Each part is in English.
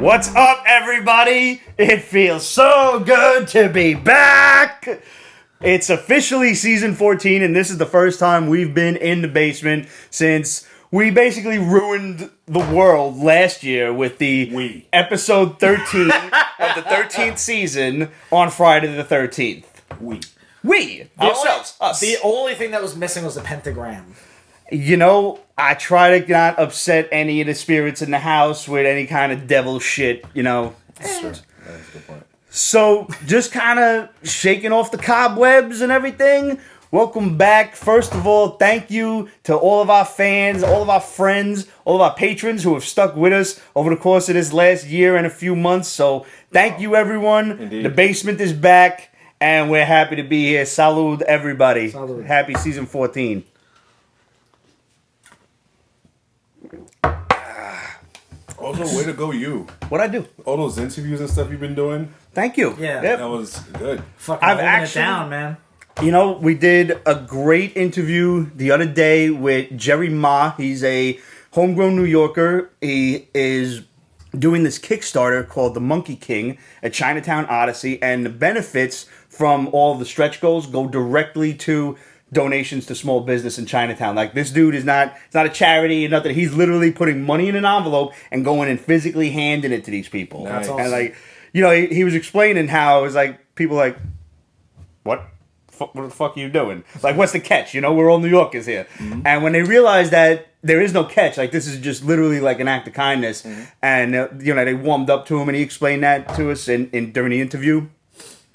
What's up, everybody? It feels so good to be back. It's officially season 14, and this is the first time we've been in the basement since we basically ruined the world last year with the episode 13 of the 13th season on Friday the 13th. We. Ourselves. Us. The only thing that was missing was the pentagram. You know, I try to not upset any of the spirits in the house with any kind of devil shit, you know. Sure. That's a good point. So, just kind of shaking off the cobwebs and everything. Welcome back. First of all, thank you to all of our fans, all of our friends, all of our patrons who have stuck with us over the course of this last year and a few months. So, thank you, everyone. Indeed. The basement is back, and we're happy to be here. Salud, everybody. Salud. Happy season 14. Also, way to go, you. What'd I do? All those interviews and stuff you've been doing, Thank you. Yeah. Yep. that was good. Fucking I've holding actually- it down, man. You know, we did a great interview the other day with Jerry Ma. He's a homegrown New Yorker. He is doing this Kickstarter called The Monkey King, a Chinatown Odyssey, and the benefits from all the stretch goals go directly to donations to small business in Chinatown. Like, this dude is not, it's not a charity or nothing. He's literally putting money in an envelope and going and physically handing it to these people. That's awesome. And like, you know, he was explaining how it was like, people like, what the fuck are you doing? Like, what's the catch? You know, we're all New Yorkers here. Mm-hmm. And when they realized that there is no catch, like, this is just literally like an act of kindness. Mm-hmm. And, you know, they warmed up to him and he explained that to us during the interview.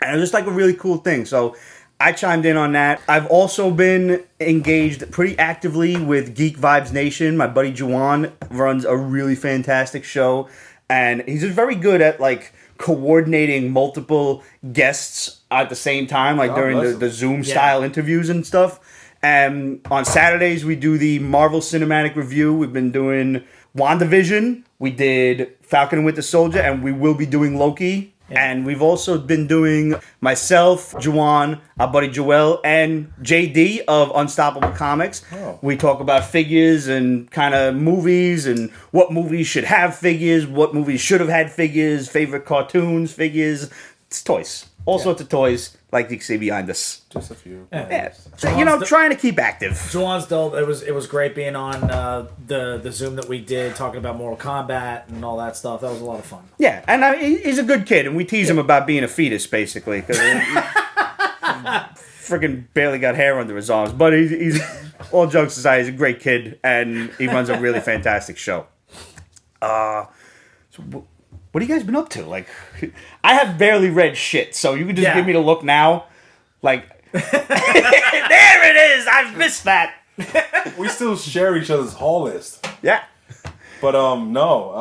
And it was just like a really cool thing. So I chimed in on that. I've also been engaged pretty actively with Geek Vibes Nation. My buddy Juwan runs a really fantastic show. And he's just very good at, like, coordinating multiple guests at the same time, like during the Zoom style interviews and stuff. And on Saturdays we do the Marvel Cinematic Review. We've been doing WandaVision, we did Falcon and Winter Soldier, and we will be doing Loki. And we've also been doing myself, Juwan, our buddy Joel, and JD of Unstoppable Comics. Oh. We talk about figures and kind of movies and what movies should have figures, what movies should have had figures, favorite cartoons, figures. It's toys. All sorts of toys, like you can see behind us. Just a few. Yeah. So, you know, trying to keep active. Juwan's dope. It was great being on the Zoom that we did, talking about Mortal Kombat and all that stuff. That was a lot of fun. Yeah, and he's a good kid, and we tease him about being a fetus, basically, because freaking barely got hair under his arms. But he's all jokes aside, he's a great kid, and he runs a really fantastic show. What have you guys been up to? Like, I have barely read shit, so you can just give me the look now. Like, there it is! I've missed that! We still share each other's haul list. Yeah. But no,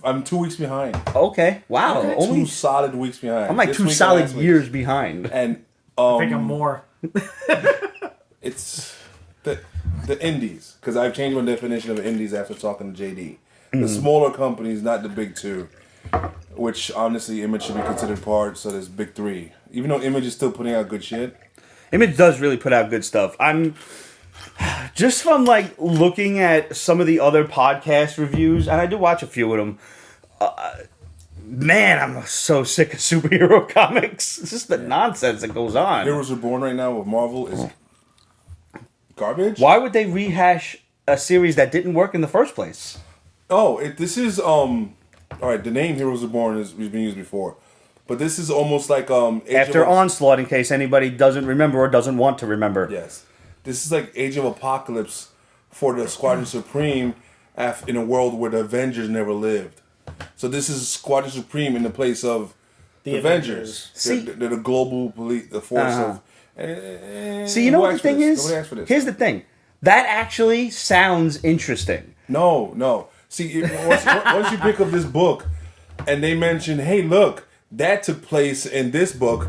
I'm 2 weeks behind. Okay. Wow. Two solid weeks behind. I'm like This 2 week and solid last week. years behind. And I think I'm more. it's the indies, because I've changed my definition of indies after talking to JD. The smaller companies, not the big two, which honestly Image should be considered part. So there's big three, even though Image is still putting out good shit. Image does really put out good stuff. I'm just from like looking at some of the other podcast reviews, and I do watch a few of them. Man, I'm so sick of superhero comics. It's just the nonsense that goes on. Heroes Reborn right now with Marvel is garbage. Why would they rehash a series that didn't work in the first place? Oh, this is all right. The name Heroes Reborn has been used before, but this is almost like Age After of Onslaught, in case anybody doesn't remember or doesn't want to remember. Yes, this is like Age of Apocalypse for the Squadron Supreme in a world where the Avengers never lived. So this is Squadron Supreme in the place of the Avengers. See, they're the global police, the force of. See, you know what the thing is? Nobody asked for this. Here's the thing. That actually sounds interesting. No. See, once you pick up this book, and they mention, hey, look, that took place in this book,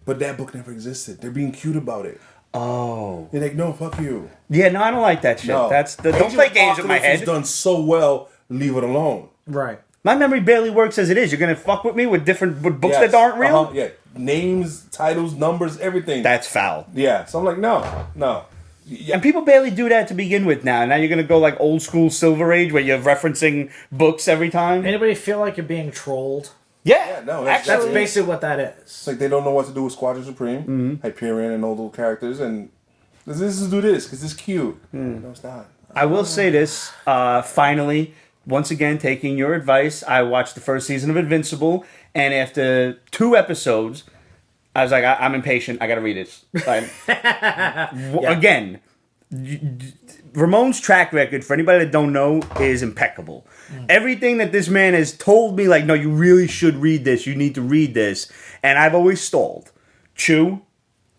but that book never existed. They're being cute about it. Oh. They're like, no, fuck you. Yeah, no, I don't like that shit. No. Don't play games with my head. It's done so well, leave it alone. Right. My memory barely works as it is. You're gonna fuck with me with with books that aren't real? Yeah. Names, titles, numbers, everything. That's foul. Yeah. So I'm like, no. Yeah. And people barely do that to begin with now. Now you're going to go like old school Silver Age where you're referencing books every time. Anybody feel like you're being trolled? Yeah, no, That's basically what that is. It's like they don't know what to do with Squadron Supreme, Hyperion, and all those characters, and this is do this because it's cute. No, it's not. I will say this, finally, once again, taking your advice, I watched the first season of Invincible, and after 2 episodes, I was like, I'm impatient, I gotta read it. Like, again, Ramon's track record, for anybody that don't know, is impeccable. Everything that this man has told me, like, no, you really should read this, you need to read this, and I've always stalled. Chew,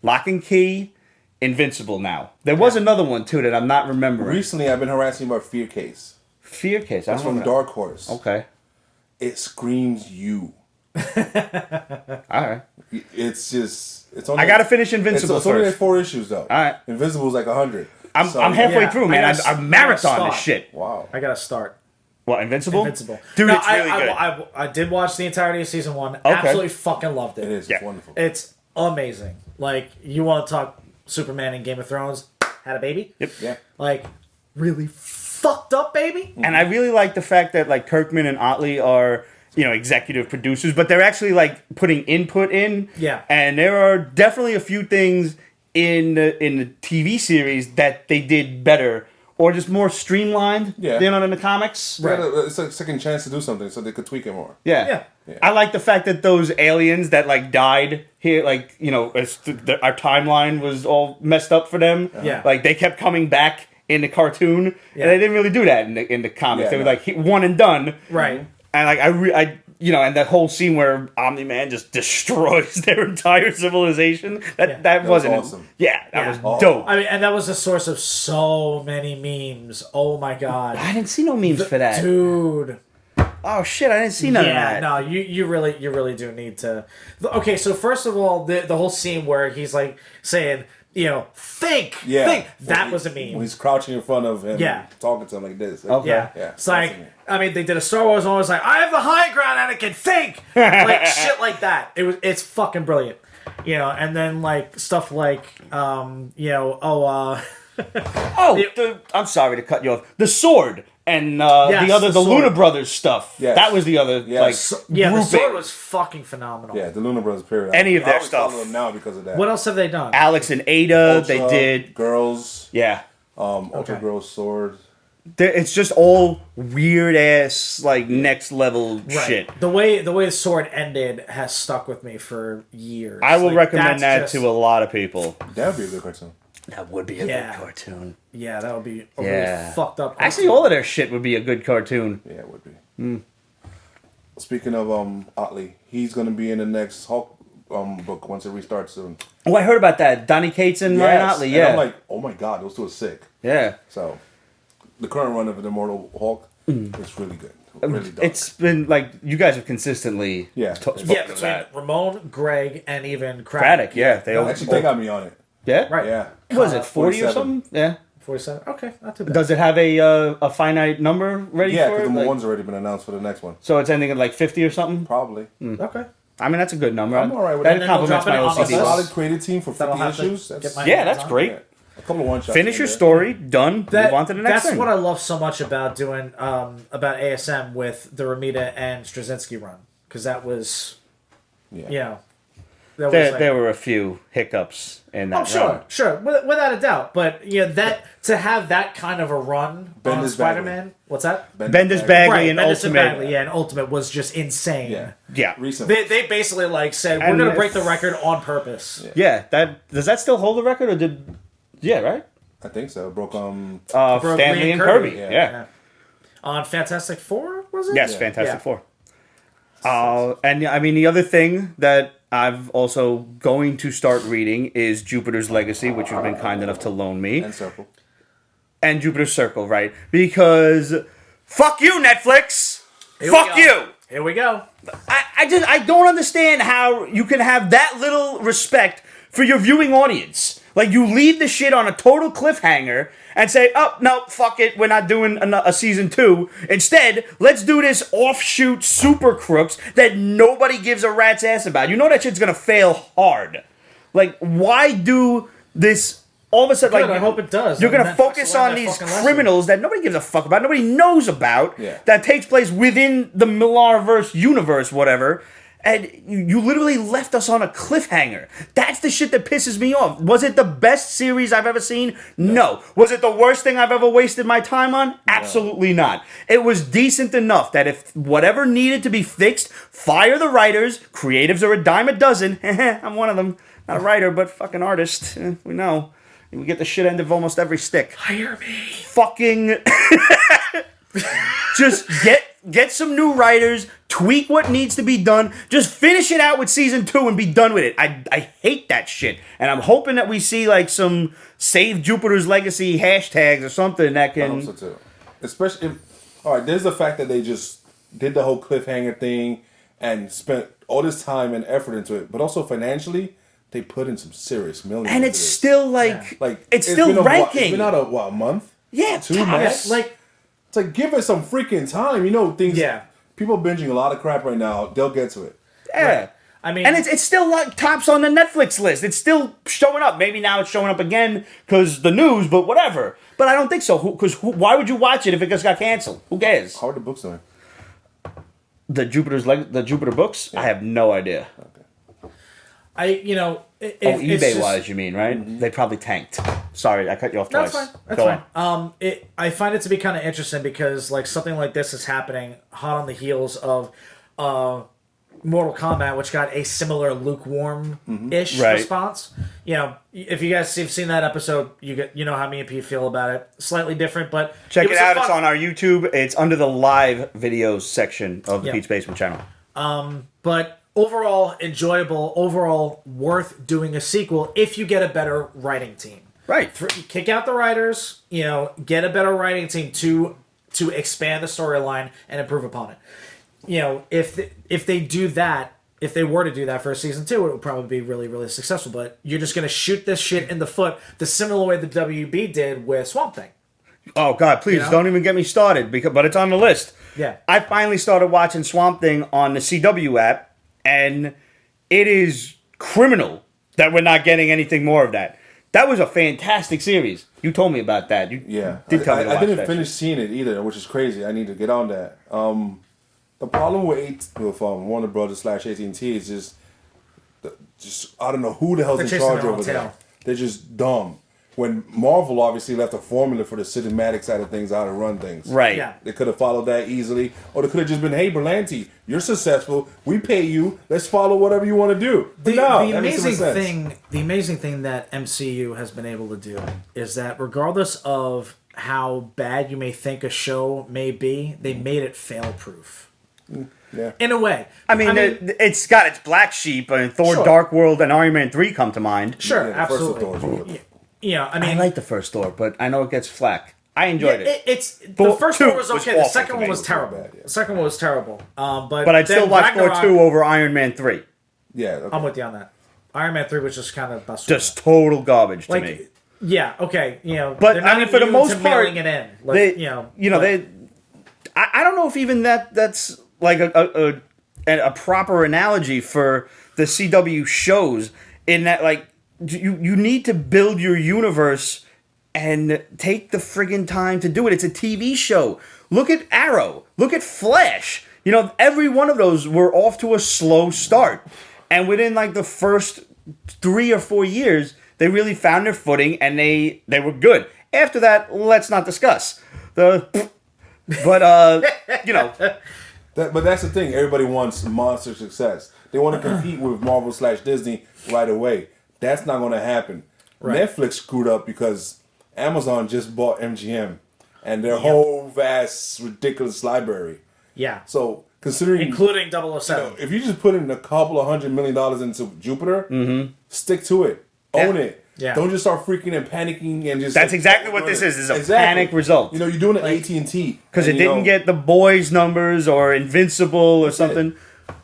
Lock and Key, Invincible now. There was another one, too, that I'm not remembering. Recently, I've been harassing about Fear Case. Fear Case. That's from Dark Horse. Okay. It screams you. Alright. It's just... It's only, I gotta finish Invincible it's only first. like 4 issues, though. Alright. Invincible's like 100. I'm halfway Yeah, through, man. I I gotta marathon this start. shit. Wow. I gotta start. What, Invincible? Invincible. Dude, No, it's really good. I did watch the entirety of season 1. Absolutely fucking loved it. It is. Yeah. It's wonderful. It's amazing. Like, you want to talk Superman in Game of Thrones? Had a baby? Yep. Yeah. Like, really fucked up baby? And I really like the fact that like Kirkman and Otley are, executive producers, but they're actually like putting input in. Yeah. And there are definitely a few things in the TV series that they did better or just more streamlined than in the comics. Right. It's a second chance to do something so they could tweak it more. Yeah. I like the fact that those aliens that like died here, like our timeline was all messed up for them. Yeah. Like they kept coming back in the cartoon, and they didn't really do that in the comics. Yeah, they were like one and done. Right. And like and that whole scene where Omni-Man just destroys their entire civilization. That wasn't awesome. That was dope. I mean, and that was the source of so many memes. Oh my god. I didn't see no memes for that. Dude. Oh shit, I didn't see none of that. No, you really do need to. Okay, so first of all, the whole scene where he's like saying, think. That was a meme. When he's crouching in front of him, talking to him like this. Okay. Yeah. It's like, I mean, they did a Star Wars one. It was like, I have the high ground, Anakin. Think, like shit like that. It's fucking brilliant. And then like stuff like, I'm sorry to cut you off. The sword and the sword. Luna Brothers stuff. Yes. That was the other the grouping. sword was fucking phenomenal. Yeah, the Luna Brothers period. Any of their I always stuff. follow them now because of that. What else have they done? Alex and Ada, Ultra, they did. Girls. Yeah. Ultra Girls Sword. It's just all weird ass next level shit. The way the sword ended has stuck with me for years. I will recommend that just, to a lot of people. That would be a good cartoon. That would be a good cartoon. Yeah, that would be a really fucked up cartoon. Actually, all of their shit would be a good cartoon. Yeah, it would be. Speaking of Otley, he's going to be in the next Hulk book once it restarts soon. Oh, I heard about that. Donny Cates and Ryan Otley, And I'm like, oh my god, those two are sick. Yeah. So, the current run of the Immortal Hulk is really good. Really dark. It's been you guys have consistently spoken of between that. Ramon, Greg, and even Craddock, they all Actually, they got me on it. Yeah? Right. Yeah. Was it 40 or 47. something? Yeah. 47. Okay, not too bad. Does it have a finite number ready Yeah, for because it? the one's already been announced for the next one. So it's ending at 50 or something? Probably. Okay. I mean, that's a good number. I'm all right with that. that. complements my And then they'll A drop it OCD. on solid creative team for 50 issues. That's great. Yeah. A couple of one-shots. Finish your story, done, move on to the next That's thing. what I love so much about doing about ASM with the Ramita and Straczynski run, because that was, There were a few hiccups in that run. Sure, without a doubt. But that to have that kind of a run on Bendis Spider-Man, Bagley. what's that? Bendis Bagley Right, and Bendis Ultimate. Bagley, and Ultimate was just insane. Yeah. Recently. They basically said, we're And going to break the record on purpose. Yeah, does that still hold the record, or did... Yeah, right? I think so. Broke Stanley and Kirby. Yeah. On Fantastic Four, was it? Yes, Yeah. Fantastic Four. And I mean, the other thing that I've also going to start reading is Jupiter's Legacy, which you've been kind enough to loan me. and Circle. And Jupiter's Circle, right? Because fuck you, Netflix! Here we Fuck go. you! Here we go. I don't understand how you can have that little respect for your viewing audience. You leave the shit on a total cliffhanger and say, oh, no, fuck it, we're not doing a season 2. Instead, let's do this offshoot super crooks that nobody gives a rat's ass about. You know that shit's gonna fail hard. Why do this all of a sudden, Good, I hope it does. You're And going to Netflix focus will learn on that these fucking lesson. criminals that nobody gives a fuck about, nobody knows about, that takes place within the Millarverse universe, whatever. And you literally left us on a cliffhanger. That's the shit that pisses me off. Was it the best series I've ever seen? No. Was it the worst thing I've ever wasted my time on? Absolutely not. It was decent enough that if whatever needed to be fixed, fire the writers. Creatives are a dime a dozen. I'm one of them. Not a writer, but fucking artist. We know. We get the shit end of almost every stick. Hire me. Fucking... Just get some new writers, tweak what needs to be done, just finish it out with season 2 and be done with it. I hate that shit. And I'm hoping that we see like some Save Jupiter's Legacy hashtags or something that can... I hope so too. Especially if... Alright, there's the fact that they just did the whole cliffhanger thing and spent all this time and effort into it, but also financially, they put in some serious millions. And it's still like it's still been ranking. It's been out a month? Yeah, 2 months? It's like, give it some freaking time. You know, things... Yeah. People binging a lot of crap right now. They'll get to it. Yeah. Right. I mean... And it's still like tops on the Netflix list. It's still showing up. Maybe now it's showing up again because the news, but whatever. But I don't think so. Because why would you watch it if it just got canceled? Who cares? How are the books doing? The Jupiter books? Yeah. I have no idea. Okay. eBay-wise, you mean, right? Mm-hmm. They probably tanked. Sorry, I cut you off twice. That's fine. That's fine. I find it to be kind of interesting because like something like this is happening hot on the heels of Mortal Kombat, which got a similar lukewarm-ish response. You know, if you guys have seen that episode, you know how me and Pete feel about it. Slightly different, but check it out. It's on our YouTube. It's under the live videos section of the Pete's Basement channel. But overall enjoyable, overall worth doing a sequel if you get a better writing team. Right. Kick out the writers, get a better writing team to expand the storyline and improve upon it. If they do that, if they were to do that for a season 2, it would probably be really, really successful. But you're just going to shoot this shit in the foot the similar way the WB did with Swamp Thing. Oh, God, please, don't even get me started, but it's on the list. Yeah. I finally started watching Swamp Thing on the CW app, and it is criminal that we're not getting anything more of that. That was a fantastic series. You told me about that. You did tell me to watch I didn't that finish shit. seeing it either, which is crazy. I need to get on that. The problem with Warner Brothers / AT&T is just I don't know who the hell's in charge over there. They're just dumb. When Marvel obviously left a formula for the cinematic side of things, how to run things. Right. Yeah. They could have followed that easily, or they could have just been, "Hey, Berlanti, you're successful. We pay you. Let's follow whatever you want to do." But The amazing thing that MCU has been able to do is that regardless of how bad you may think a show may be, they made it fail-proof. Yeah. In a way. I mean, it's got its black sheep, and Thor: Sure. Dark World and Iron Man 3 come to mind. Sure, Yeah, the absolutely. first Thor was really- I like the first Thor, but I know it gets flack. I enjoyed it. The first two one was okay. The awful second to one me. was terrible. bad, yeah. The second one was terrible. But I'd still then watch Thor Ragnarok- 2 over Iron Man 3. Yeah. Okay. I'm with you on that. Iron Man 3 was just kind of busted. Just total garbage to me. Yeah, okay, But they're not for the immune most to part, mailing it in. I don't know if even that's like a proper analogy for the CW shows. In that, like, you need to build your universe and take the friggin' time to do it. It's a TV show. Look at Arrow. Look at Flash. Every one of those were off to a slow start, and within like the first 3 or 4 years, they really found their footing and they were good. After that, let's not discuss but But that's the thing. Everybody wants monster success. They want to compete with Marvel / Disney right away. That's not going to happen. Right. Netflix screwed up because Amazon just bought MGM and their whole vast, ridiculous library. Yeah. So considering, including 007, if you just put in a couple of $100 million into Jupiter, stick to it, own it. Yeah. Don't just start freaking and panicking and just. That's exactly what this is. It's a panic result. You're doing an AT&T because it didn't get the boys numbers or Invincible or something.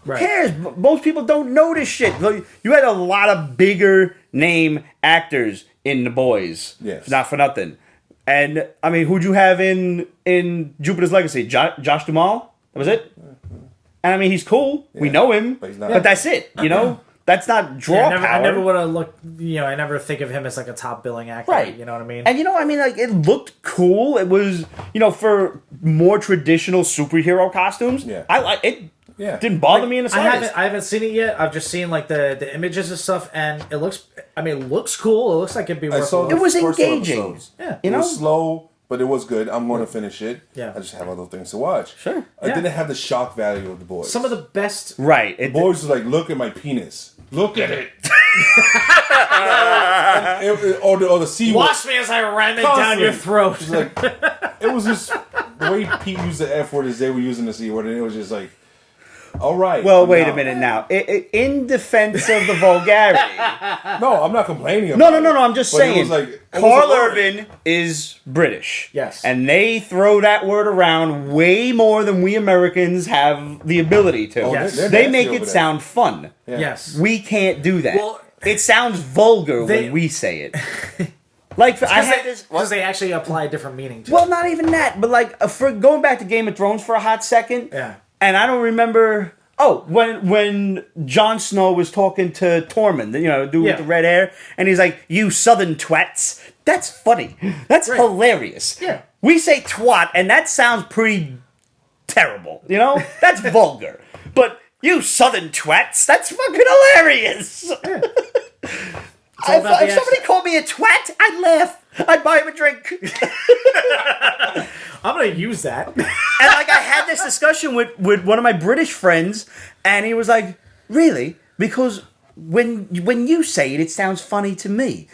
Right. Who cares? Most people don't know this shit. You had a lot of bigger name actors in The Boys. Yes. Not for nothing. And, I mean, who'd you have in Jupiter's Legacy? Josh Duhamel? That was it? And, I mean, he's cool. Yeah. We know him. But he's not. But that's it, That's not draw power. I never would have looked. I never think of him as like a top billing actor. Right. You know what I mean? And like it looked cool. It was for more traditional superhero costumes. Yeah. I like it. Yeah. Didn't bother me in the slightest. I haven't seen it yet. I've just seen like the images and stuff, and it looks. I mean, it looks cool. It looks like it'd be worth. It was engaging. Yeah. You know? It was slow, but it was good. I'm going to finish it. Yeah. I just have other things to watch. Sure. I didn't have the shock value of the boys. Some of the best. Right. The boys were like, look at my penis. Look at it. or the C word. Watch me as I ram it down your throat. It was just the way Pete used the F word as they were using the C word, and it was just like, all right. Well, wait a minute now. In defense of the vulgarity. No, I'm not complaining about it. No. I'm just saying. It was like, Carl Urban is British. Yes. And they throw that word around way more than we Americans have the ability to. Yes. They make it sound fun. Yeah. Yes. We can't do that. Well, it sounds vulgar when we say it. Like, I had this... Because they actually apply a different meaning to it. Well, not even that, but like, for going back to Game of Thrones for a hot second... Yeah. And I don't remember. Oh, when Jon Snow was talking to Tormund, dude with the red hair, and he's like, "You southern twats." That's funny. That's hilarious. Yeah. We say twat, and that sounds pretty terrible. That's vulgar. But you southern twats, that's fucking hilarious. Yeah. If somebody called me a twat, I'd laugh. I'd buy him a drink. I'm gonna use that. And like I had this discussion with one of my British friends, and he was like, "Really? Because when you say it, it sounds funny to me."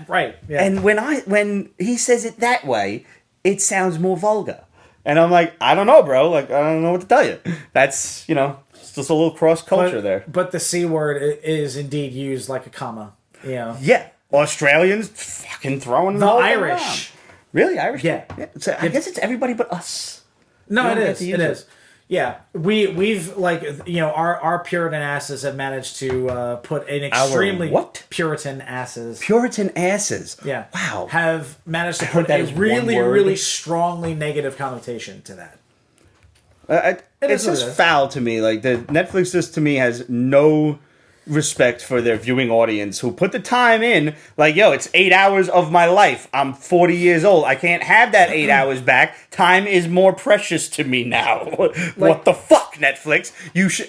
Right. Yeah. And when he says it that way, it sounds more vulgar. And I'm like, I don't know, bro. Like, I don't know what to tell you. That's it's just a little cross culture there. But the C word is indeed used like a comma. Yeah. Australians fucking throwing The whole thing Irish. around. Really? Irish? Yeah. So I guess it's everybody but us. No, it get is. to use It it. is. Yeah, we've like our Puritan asses have managed to put an extremely what? Puritan asses. Puritan asses. Yeah. Wow. Have managed to heard put that a as one really, word. really strongly negative connotation to that. It's is what just it is. foul to me. Like Netflix just to me has no respect for their viewing audience who put the time in. Like, yo, it's 8 hours of my life. I'm 40 years old. I can't have that 8 hours back. Time is more precious to me now. What the fuck, Netflix?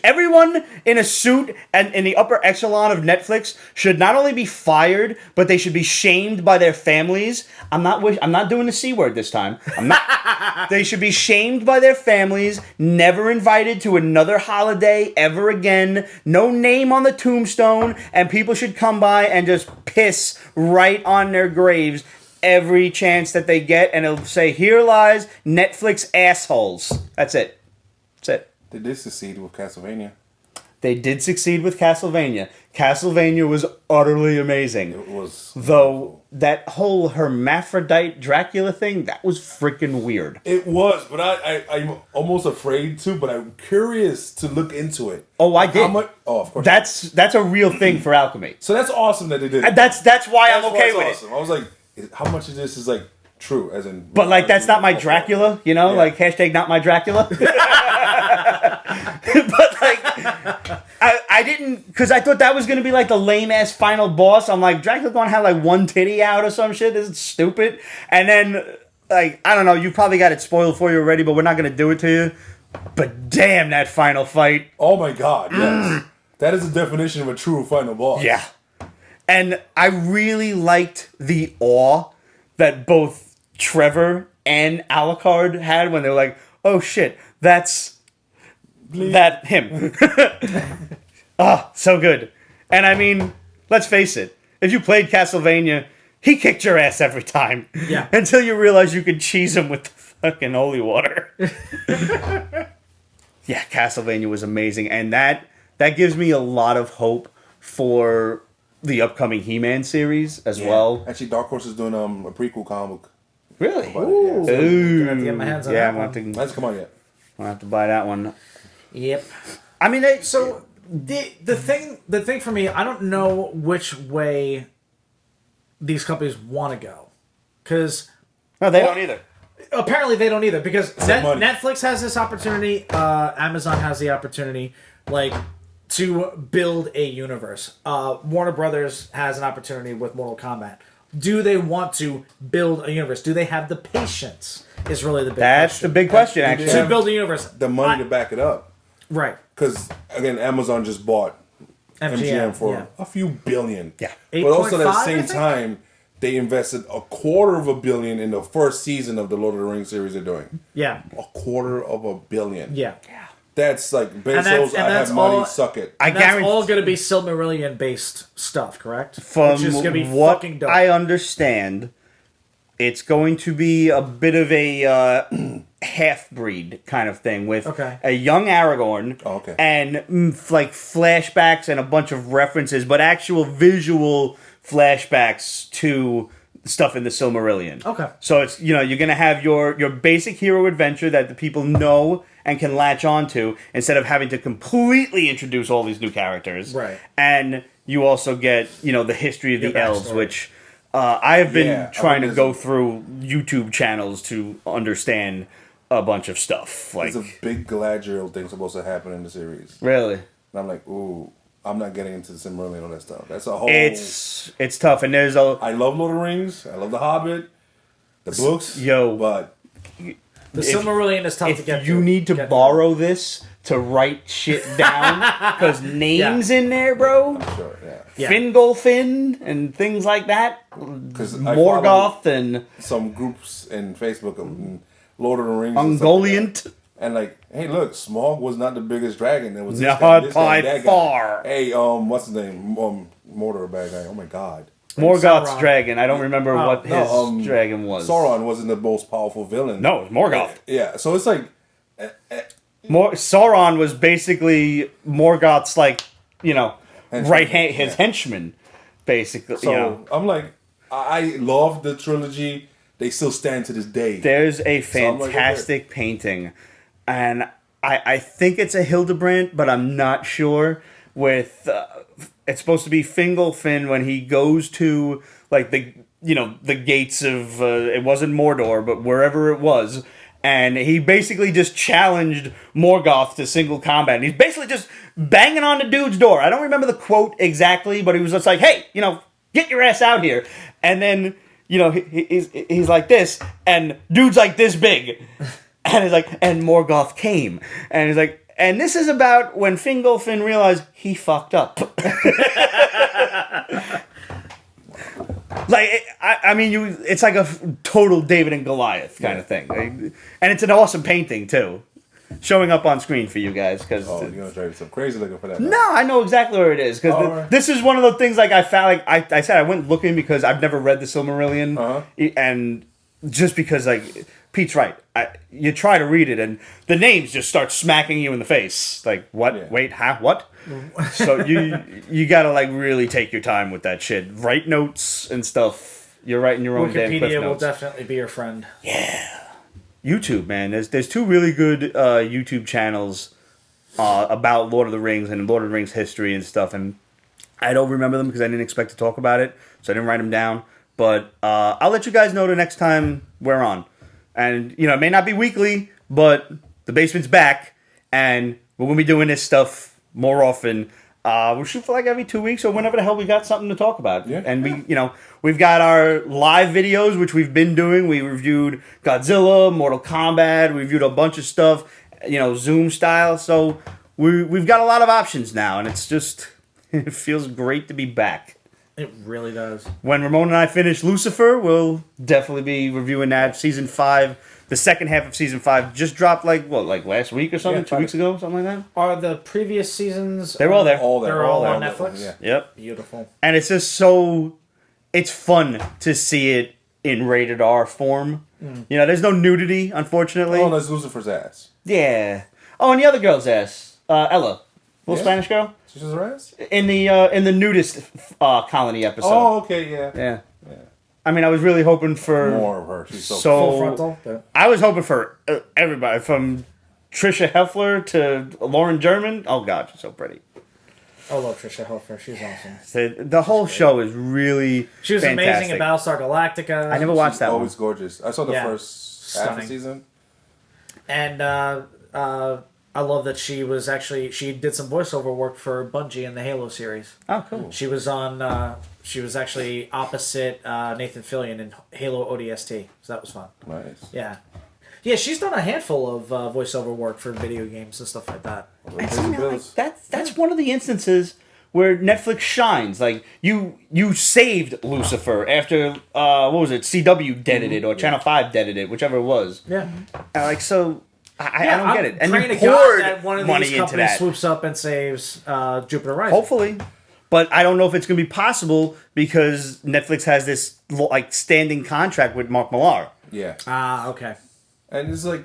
Everyone in a suit and in the upper echelon of Netflix should not only be fired, but they should be shamed by their families. I'm not doing the C word this time. I'm not. They should be shamed by their families, never invited to another holiday ever again, no name on the tombstone, and people should come by and just piss right on their graves every chance that they get, and it'll say, "Here lies Netflix assholes." That's it. That's it. They did succeed with Castlevania. They did succeed with Castlevania. Castlevania was utterly amazing. It was. Though that whole hermaphrodite Dracula thing, that was freaking weird. It was, but I'm almost afraid to, but I'm curious to look into it. Oh, I did. Of course. That's a real thing for alchemy. So that's awesome that they did it. That's why I'm okay with awesome. I was like, how much of this is like true? As in, it. But like, that's not my Dracula, like hashtag not my Dracula. But like, I didn't, because I thought that was going to be like the lame ass final boss. I'm like, Dracula's going to have like one titty out or some shit. This is stupid. And then, like, I don't know, you probably got it spoiled for you already, but we're not going to do it to you. But damn, that final fight. Oh my god, yes. That is the definition of a true final boss. Yeah. And I really liked the awe that both Trevor and Alucard had when they were like, oh shit, that's that him. Oh, so good. And I mean, let's face it, if you played Castlevania, he kicked your ass every time. Yeah. Until you realize you could cheese him with the fucking holy water. Yeah, Castlevania was amazing. And that gives me a lot of hope for the upcoming He-Man series as well. Actually, Dark Horse is doing a prequel comic book. Really? Ooh. I'm gonna have to get my hands on Yeah, that I'm one. going to Hasn't come out yet. have to buy that one. Yep. I mean, So the thing for me, I don't know which way these companies want to go, because no, they don't either. apparently they don't either. Because money. Netflix has this opportunity, Amazon has the opportunity, like to build a universe. Warner Brothers has an opportunity with Mortal Kombat. Do they want to build a universe? Do they have the patience? Is really the big That's question. the big question, actually. To build a universe. The money to back it up. Right. Because, again, Amazon just bought MGM for a few billion. Yeah. But also at the 8.5, I same think? time, they invested $250 million in the first season of the Lord of the Rings series they're doing. Yeah. $250 million. Yeah. That's like Bezos, that's I have all- money, suck it. I And that's guarantee all going to be Silmarillion-based stuff, correct? from Which is going to be what fucking dope. I understand, it's going to be a bit of a half-breed kind of thing with a young Aragorn and like flashbacks and a bunch of references, but actual visual flashbacks to stuff in the Silmarillion. Okay. So it's, you know, you're going to have your basic hero adventure that the people know and can latch onto instead of having to completely introduce all these new characters. Right. And you also get, you know, the history of Your the elves, backstory. which I have been trying to there's go through YouTube channels to understand a bunch of stuff. Like, There's a big Galadriel thing supposed to happen in the series. really? And I'm like, ooh, I'm not getting into the Silmarillion and all that stuff. That's a whole... It's tough, and there's a... I love Lord of the Rings. I love The Hobbit. The books. Yo. But... The Silmarillion is tough to get If you to. need to borrow this to write shit down, because names in there, bro. Sure, yeah. Yeah. Fingolfin and things like that. 'Cause I Morgoth and some groups in Facebook of Lord of the Rings. Ungoliant. And like, hey, look, Smaug was not the biggest dragon. It was Not this guy, by that guy. far. Hey, what's his name? Mordor, bad guy. Oh my god. Morgoth's Sauron. dragon. I don't remember what his dragon was. Sauron wasn't the most powerful villain. No, it was Morgoth. Yeah, so it's like, Sauron was basically Morgoth's, like, you know, Henchman. right hand, his henchman, basically. so you know. I'm like, I love the trilogy. They still stand to this day. There's a I'm like, fantastic painting, and I think it's a Hildebrandt, but I'm not sure. With it's supposed to be Fingolfin when he goes to like the gates of it wasn't Mordor, but wherever it was, and he basically just challenged Morgoth to single combat. And he's basically just banging on the dude's door. I don't remember the quote exactly, but he was just like, "Hey, you know, get your ass out here," and then. You know, he's like this, and dude's like this big. And he's like, and Morgoth came. And he's like, and this is about when Fingolfin realized he fucked up. Like, I mean, it's like a total David and Goliath kind of thing. And it's an awesome painting, too. Showing up on screen for you guys. Cause you're going to try some crazy looking for that. No, I know exactly where it is. Because right. this is one of the things, like, I found, like, I said I went looking because I've never read the Silmarillion. And just because, like, Pete's right. You try to read it, and the names just start smacking you in the face. Like, what? Yeah. Wait, huh? What? So you got to, like, really take your time with that shit. Write notes and stuff. You're writing your own damn cliff notes. Wikipedia will definitely be your friend. Yeah. YouTube, man. There's two really good YouTube channels about Lord of the Rings and Lord of the Rings history and stuff, and I don't remember them because I didn't expect to talk about it, so I didn't write them down. But I'll let you guys know the next time we're on. And, you know, it may not be weekly, but the basement's back, and we're going to be doing this stuff more often. We'll shoot for like every 2 weeks or whenever the hell we got something to talk about. Yeah. And we've got our live videos, which we've been doing. We reviewed Godzilla, Mortal Kombat, we reviewed a bunch of stuff, Zoom style. So we've got a lot of options now, and it's just, it feels great to be back. It really does. When Ramon and I finish Lucifer, we'll definitely be reviewing that. Season 5. The second half of Season 5 just dropped, like last week or something? 2 weeks ago? Something like that? Are the previous seasons... They're all there. They're all on there. Netflix? Yeah. Yep. Beautiful. And it's just so... It's fun to see it in rated R form. There's no nudity, unfortunately. Oh, that's Lucifer's ass. Yeah. Oh, and the other girl's ass. Ella. Little Spanish girl. She's her ass? In the nudist colony episode. Oh, okay, yeah. Yeah. I mean, I was really hoping for... More of her. She's so Full frontal. But... I was hoping for everybody, from Trisha Heffler to Lauren German. Oh, God, she's so pretty. I love Trisha Helfer. She's awesome. The whole show is really She was fantastic. amazing in Battlestar Galactica. I never watched that one. Always gorgeous. I saw the first half of the season. And I love that she did some voiceover work for Bungie in the Halo series. Oh, cool. She was on. She was actually opposite Nathan Fillion in Halo ODST, so that was fun. Nice. Yeah, yeah. She's done a handful of voiceover work for video games and stuff like that. And see, now, like, that's one of the instances where Netflix shines. Like you saved Lucifer after what was it? CW deaded it or Channel 5 deaded it, whichever it was. Yeah. Like so. I don't get it. And praying you to God poured that one of money these into companies that. swoops up and saves Jupiter Rising. Hopefully. But I don't know if it's going to be possible because Netflix has this like standing contract with Mark Millar. Yeah. Ah, okay. And it's like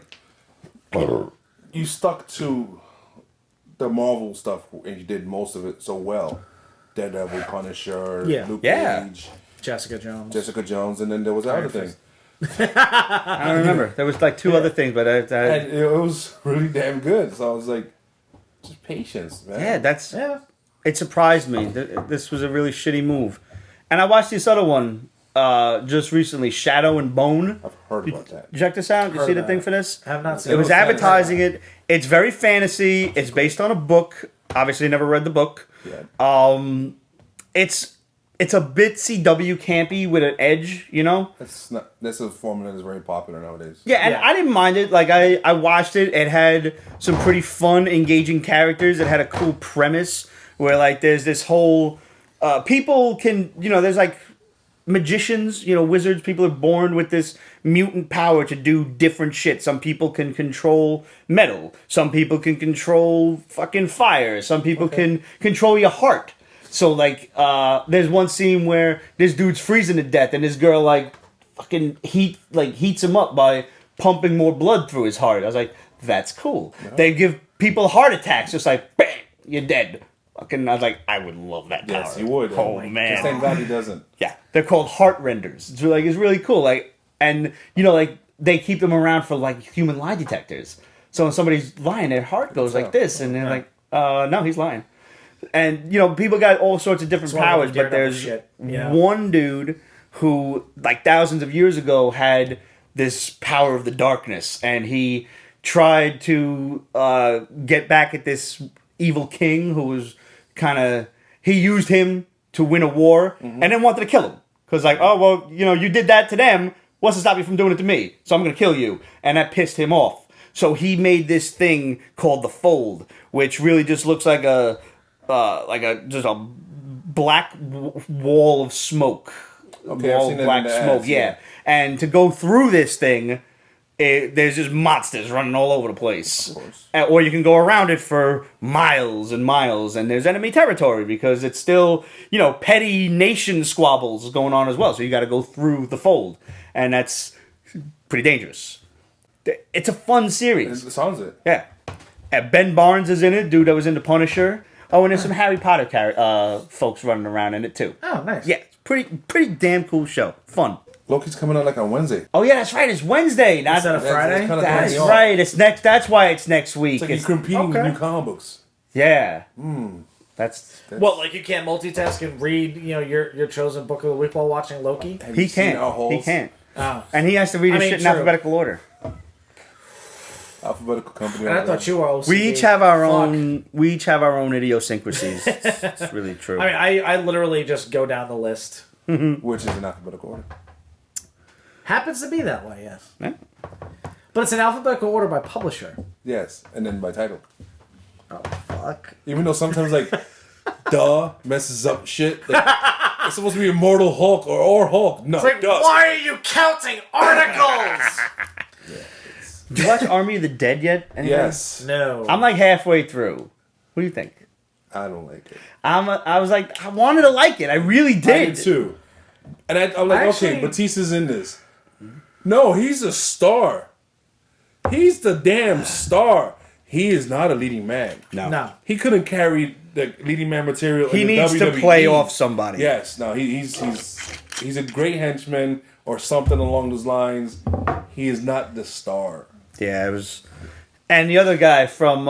you stuck to the Marvel stuff and you did most of it so well. Daredevil, Punisher, Luke Cage, Jessica Jones, and then there was the other thing. I don't remember. There was like two other things, but and it was really damn good. So I was like, just patience, man. Yeah, it surprised me. This was a really shitty move. And I watched this other one just recently, Shadow and Bone. I've heard about that. Did you check this out? Did you see the thing for this? I have not seen it. Was advertising it. It's very fantasy. It's based on a book. Obviously, never read the book. Yeah. It's a bit CW campy with an edge, you know? That's a formula that's very popular nowadays. Yeah, and I didn't mind it. Like, I watched it. It had some pretty fun, engaging characters. It had a cool premise where, like, there's this whole... people can... You know, there's, like, magicians, you know, wizards. People are born with this mutant power to do different shit. Some people can control metal. Some people can control fucking fire. Some people can control your heart. So, like, there's one scene where this dude's freezing to death, and this girl, like, fucking heats him up by pumping more blood through his heart. I was like, that's cool. No. They give people heart attacks, just like, bang, you're dead. Fucking, I was like, I would love that power. Yes, you would. Oh, man. Just thank God he doesn't. Yeah, they're called heart renders. It's really cool. Like, and, you know, like, they keep them around for, like, human lie detectors. So when somebody's lying, their heart goes like this, and they're like, no, he's lying. And, you know, people got all sorts of different powers, but there's one dude who, like, thousands of years ago had this power of the darkness, and he tried to get back at this evil king who was kind of... He used him to win a war, and then wanted to kill him. Because, like, oh, well, you know, you did that to them, what's to stop you from doing it to me? So I'm going to kill you. And that pissed him off. So he made this thing called the Fold, which really just looks like just a black wall of smoke. Okay, wall of black smoke, yeah. And to go through this thing, there's just monsters running all over the place. Of course. Or you can go around it for miles and miles, and there's enemy territory because it's still, you know, petty nation squabbles going on as well. So you got to go through the Fold, and that's pretty dangerous. It's a fun series. It sounds it. Yeah. And Ben Barnes is in it, dude that was in The Punisher. Oh, and there's some Harry Potter folks running around in it too. Oh, nice. Yeah, pretty damn cool show. Fun. Loki's coming out like on Wednesday. Oh yeah, that's right. It's Wednesday. Not Instead of Friday. That's right. It's next. That's why it's next week. It's like you're competing with new comic books. Yeah. That's what, like you can't multitask and read, you know, your chosen book of the week while watching Loki? He can't. He can't. Oh. And he has to read his shit in alphabetical order. Alphabetical company. And I thought you were OCD. We each have our own. We each have our own idiosyncrasies. It's really true. I mean, I literally just go down the list, which is in alphabetical order. Happens to be that way, yes. Yeah. But it's in alphabetical order by publisher. Yes, and then by title. Oh fuck! Even though sometimes like, duh messes up shit. Like, it's supposed to be Immortal Hulk or Hulk. No, it's like, why are you counting articles? Did you watch Army of the Dead yet? Anybody? Yes. No. I'm like halfway through. What do you think? I don't like it. I was like, I wanted to like it. I really did. I did too. And I'm like, okay, Batista's in this. No, he's a star. He's the damn star. He is not a leading man. No. He couldn't carry the leading man material. He in the needs WWE. to play off somebody. Yes. No, he's a great henchman or something along those lines. He is not the star. Yeah, it was. And the other guy from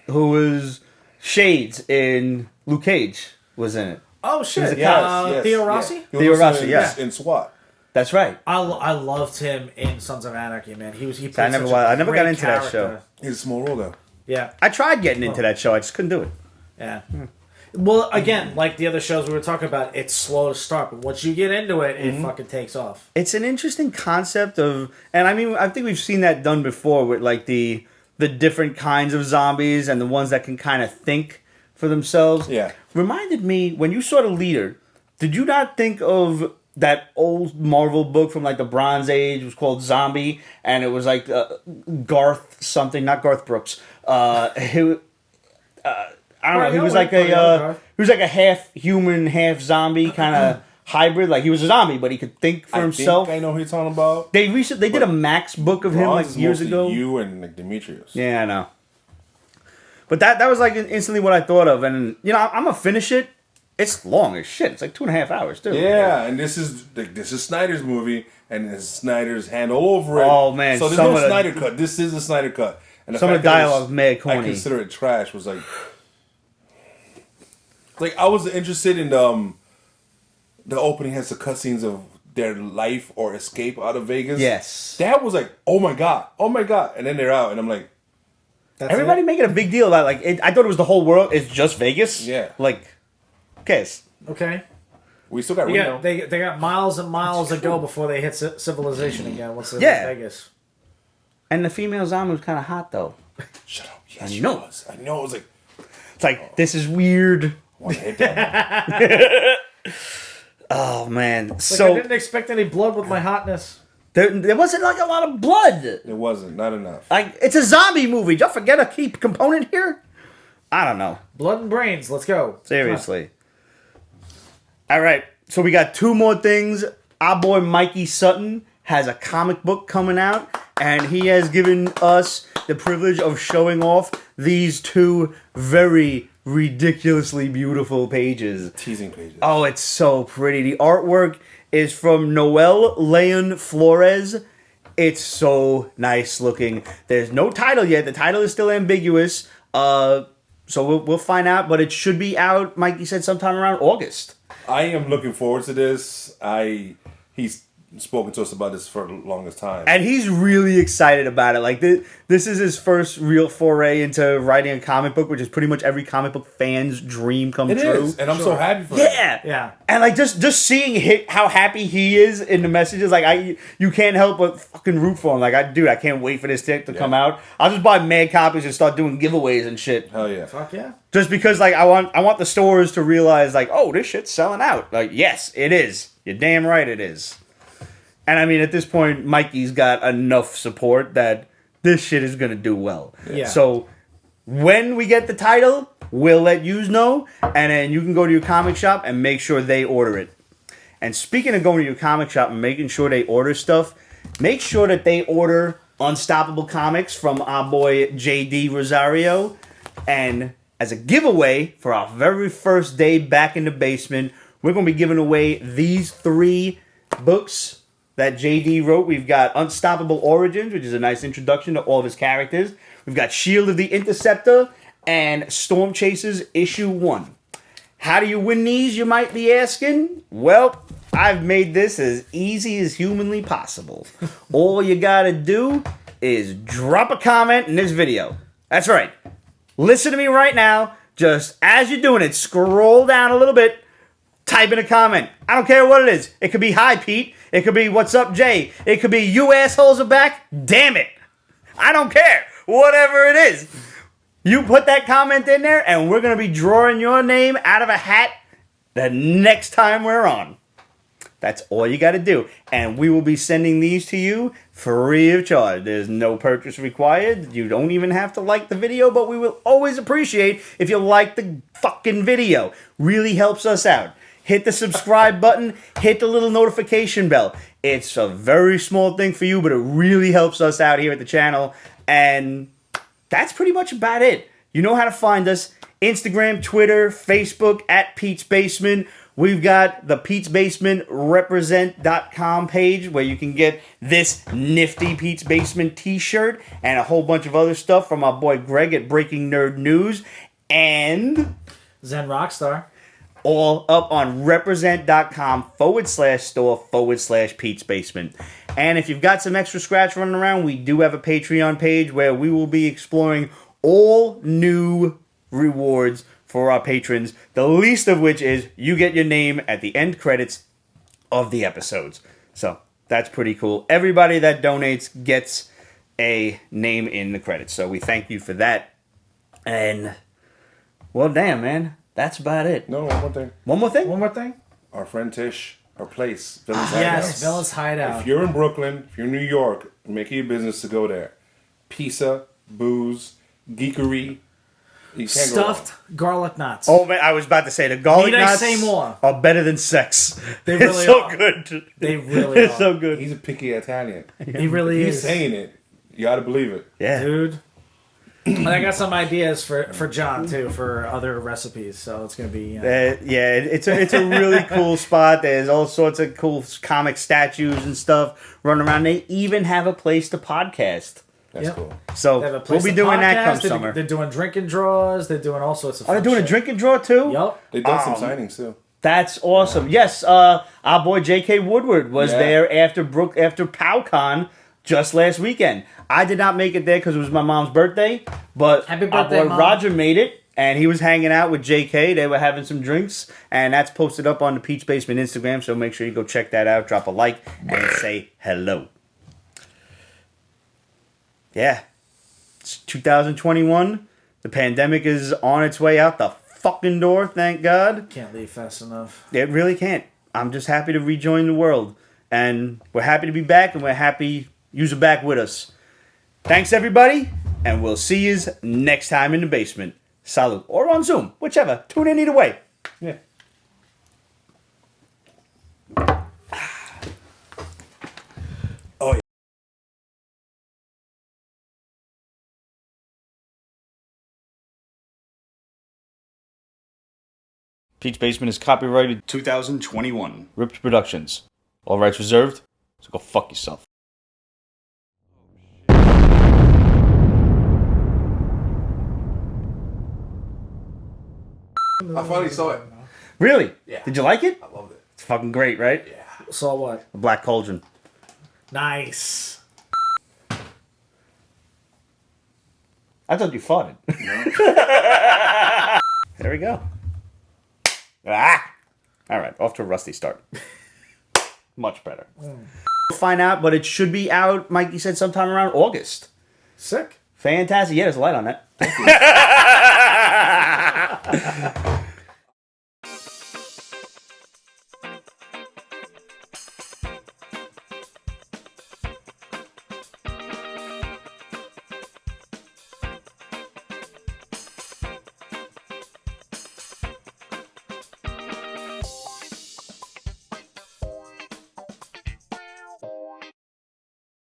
who was Shades in Luke Cage was in it. Oh shit! Yes. Theo Rossi. Yeah. Theo Rossi, yeah. In SWAT. That's right. I loved him in Sons of Anarchy, man. He played I never got into that show. He's a small role though. Yeah. I tried getting into that show. I just couldn't do it. Yeah. Well, again, like the other shows we were talking about, it's slow to start, but once you get into it, it fucking takes off. It's an interesting concept of, and I mean, I think we've seen that done before with like the different kinds of zombies and the ones that can kind of think for themselves. Yeah. Reminded me, when you saw The Leader, did you not think of that old Marvel book from like the Bronze Age? It was called Zombie, and it was like Garth something, not Garth Brooks. I don't know. He was like a half human, half zombie kind of hybrid. Like he was a zombie, but he could think for himself. I know who you're talking about. They did a Max book of him like years ago. You and like Demetrius. Yeah, I know. But that was like instantly what I thought of, and you know I'm gonna finish it. It's long as shit. It's like 2.5 hours too. Yeah, and this is Snyder's movie, and it's Snyder's hand all over it. Oh man! So there's no Snyder cut. This is a Snyder cut. And some of the dialogue mad corny. I consider it trash. Was like I was interested in the opening has the cutscenes of their life or escape out of Vegas. Yes, that was like oh my god, and then they're out, and I'm like, everybody making a big deal about like I thought it was the whole world. It's just Vegas. Yeah, like. Okay. We still got Reno. They got miles and miles to go before they hit civilization again. Once they're in Vegas. And the female zombie was kind of hot though. Shut up. Yes, I know. I know. It was like, it's like this is weird. I want to hit that. Oh man! I didn't expect any blood with my hotness. There wasn't like a lot of blood. It wasn't. Not enough. Like it's a zombie movie. Did y'all forget a key component here? I don't know. Blood and brains. Let's go. Seriously. All right, so we got 2 more things. Our boy Mikey Sutton has a comic book coming out, and he has given us the privilege of showing off these 2 very ridiculously beautiful pages. Teasing pages. Oh, it's so pretty. The artwork is from Noel Leon Flores. It's so nice looking. There's no title yet. The title is still ambiguous. So we'll find out, but it should be out, Mikey said, sometime around August. I am looking forward to this. He's spoken to us about this for the longest time. And he's really excited about it. Like, this is his first real foray into writing a comic book, which is pretty much every comic book fan's dream come true. It is, and I'm so happy for him. Yeah. And, like, just seeing how happy he is in the messages, like, you can't help but fucking root for him. Like, I can't wait for this to come out. I'll just buy mad copies and start doing giveaways and shit. Hell yeah. Fuck yeah. Just because, like, I want the stores to realize, like, oh, this shit's selling out. Like, yes, it is. You're damn right it is. And I mean, at this point, Mikey's got enough support that this shit is going to do well. Yeah. So when we get the title, we'll let you know. And then you can go to your comic shop and make sure they order it. And speaking of going to your comic shop and making sure they order stuff, make sure that they order Unstoppable Comics from our boy JD Rosario. And as a giveaway for our very first day back in the basement, we're going to be giving away these 3 books that JD wrote. We've got Unstoppable Origins, which is a nice introduction to all of his characters. We've got Shield of the Interceptor and Storm Chasers Issue 1. How do you win these, you might be asking? Well, I've made this as easy as humanly possible. All you gotta do is drop a comment in this video. That's right. Listen to me right now. Just as you're doing it, scroll down a little bit. Type in a comment. I don't care what it is. It could be hi Pete. It could be what's up Jay. It could be you assholes are back. Damn it. I don't care. Whatever it is. You put that comment in there and we're going to be drawing your name out of a hat the next time we're on. That's all you got to do. And we will be sending these to you free of charge. There's no purchase required. You don't even have to like the video, but we will always appreciate if you like the fucking video. Really helps us out. Hit the subscribe button. Hit the little notification bell. It's a very small thing for you, but it really helps us out here at the channel. And that's pretty much about it. You know how to find us. Instagram, Twitter, Facebook, at Pete's Basement. We've got the Pete's Basement represent.com page where you can get this nifty Pete's Basement t-shirt and a whole bunch of other stuff from our boy Greg at Breaking Nerd News. And Zen Rockstar. All up on represent.com/store/Pete's Basement. And if you've got some extra scratch running around, we do have a Patreon page where we will be exploring all new rewards for our patrons, the least of which is you get your name at the end credits of the episodes. So that's pretty cool. Everybody that donates gets a name in the credits. So we thank you for that. And, well, damn, man. That's about it. No, one more thing. One more thing? One more thing? Our friend Tish, our place, Villain's Hideout. Yes, Villain's Hideout. If you're in Brooklyn, if you're in New York, make it your business to go there. Pizza, booze, geekery. You can't Stuffed garlic nuts. Oh, man, I was about to say, the garlic Need I nuts say more? are better than sex. They It's really so are. good. They really It's are. so go. good. He's a picky Italian. He really He's is. saying it. You gotta believe it. Yeah. Dude. And I got some ideas for John, too, for other recipes. So it's going to be... Yeah, it's a really cool spot. There's all sorts of cool comic statues and stuff running around. They even have a place to podcast. That's Yep. cool. So They have a we'll place be to doing that podcast. come They're- summer. They're doing drinking draws. They're doing all sorts of Are they doing a drinking draw too? Yep. They've done some signings too. That's awesome. Yes, our boy J.K. Woodward was Yeah. there after PowCon just last weekend. I did not make it there because it was my mom's birthday, but Happy our birthday, boy Mom. Roger made it, and he was hanging out with J.K. They were having some drinks, and that's posted up on the Peach Basement Instagram, so make sure you go check that out, drop a like, and say hello. Yeah. It's 2021. The pandemic is on its way out the fucking door, thank God. Can't leave fast enough. It really can't. I'm just happy to rejoin the world. And we're happy to be back, and we're happy you're back with us. Thanks, everybody, and we'll see you next time in the basement. Salud. Or on Zoom, whichever. Tune in either way. Yeah. Oh, yeah. Peach Basement is copyrighted 2021. Ripped Productions. All rights reserved, so go fuck yourself. I finally saw it. Really? Yeah. Did you like it? I loved it. It's fucking great, right? Yeah. So what? The Black Cauldron. Nice. I thought you farted. There we go. Ah! All right, off to a rusty start. Much better. We'll find out, but it should be out, Mikey said, sometime around August. Sick. Fantastic. Yeah, there's a light on that.